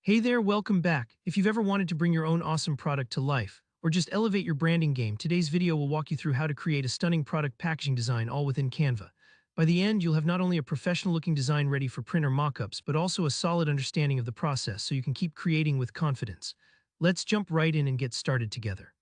Hey there, welcome back. If you've ever wanted to bring your own awesome product to life, or just elevate your branding game, today's video will walk you through how to create a stunning product packaging design all within Canva. By the end, you'll have not only a professional-looking design ready for print or mock-ups, but also a solid understanding of the process so you can keep creating with confidence. Let's jump right in and get started together.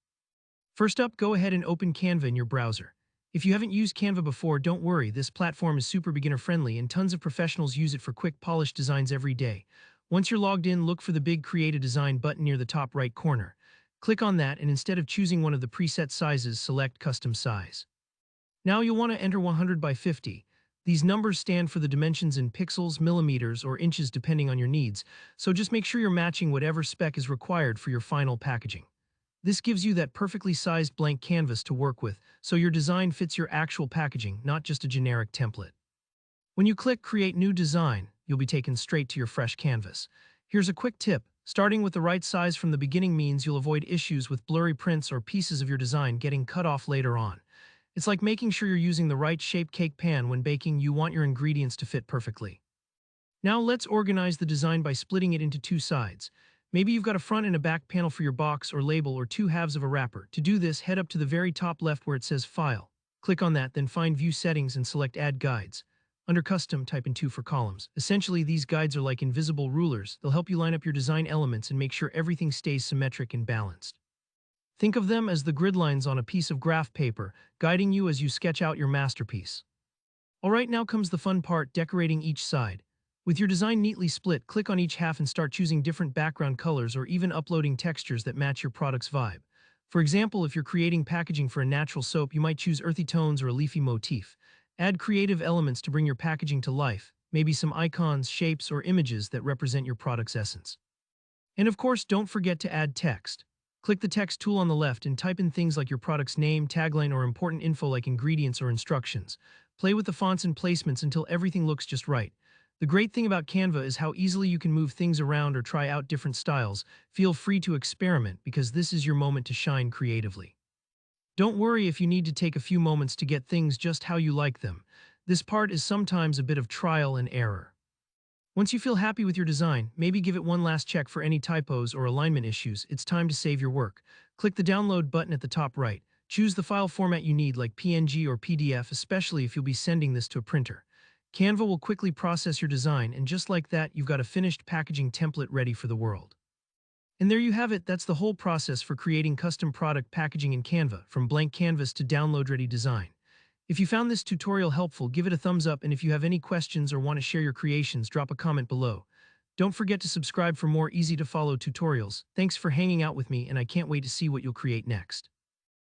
First up, go ahead and open Canva in your browser. If you haven't used Canva before, don't worry, this platform is super beginner-friendly and tons of professionals use it for quick, polished designs every day. Once you're logged in, look for the big Create a Design button near the top right corner. Click on that, and instead of choosing one of the preset sizes, select Custom Size. Now you'll want to enter 100 by 50. These numbers stand for the dimensions in pixels, millimeters, or inches depending on your needs, so just make sure you're matching whatever spec is required for your final packaging. This gives you that perfectly sized blank canvas to work with, so your design fits your actual packaging, not just a generic template. When you click Create New Design, you'll be taken straight to your fresh canvas. Here's a quick tip. Starting with the right size from the beginning means you'll avoid issues with blurry prints or pieces of your design getting cut off later on. It's like making sure you're using the right shaped cake pan when baking. You want your ingredients to fit perfectly. Now let's organize the design by splitting it into two sides. Maybe you've got a front and a back panel for your box or label, or two halves of a wrapper. To do this, head up to the very top left where it says File. Click on that, then find View Settings and select Add Guides. Under Custom, type in 2 for columns. Essentially, these guides are like invisible rulers. They'll help you line up your design elements and make sure everything stays symmetric and balanced. Think of them as the grid lines on a piece of graph paper, guiding you as you sketch out your masterpiece. Alright, now comes the fun part, decorating each side. With your design neatly split, click on each half and start choosing different background colors or even uploading textures that match your product's vibe. For example, if you're creating packaging for a natural soap, you might choose earthy tones or a leafy motif. Add creative elements to bring your packaging to life, maybe some icons, shapes, or images that represent your product's essence. And of course, don't forget to add text. Click the text tool on the left and type in things like your product's name, tagline, or important info like ingredients or instructions. Play with the fonts and placements until everything looks just right. The great thing about Canva is how easily you can move things around or try out different styles. Feel free to experiment because this is your moment to shine creatively. Don't worry if you need to take a few moments to get things just how you like them. This part is sometimes a bit of trial and error. Once you feel happy with your design, maybe give it one last check for any typos or alignment issues. It's time to save your work. Click the download button at the top right. Choose the file format you need, like PNG or PDF, especially if you'll be sending this to a printer. Canva will quickly process your design, and just like that, you've got a finished packaging template ready for the world. And there you have it. That's the whole process for creating custom product packaging in Canva, from blank canvas to download-ready design. If you found this tutorial helpful, give it a thumbs up, and if you have any questions or want to share your creations, drop a comment below. Don't forget to subscribe for more easy-to-follow tutorials. Thanks for hanging out with me, and I can't wait to see what you'll create next.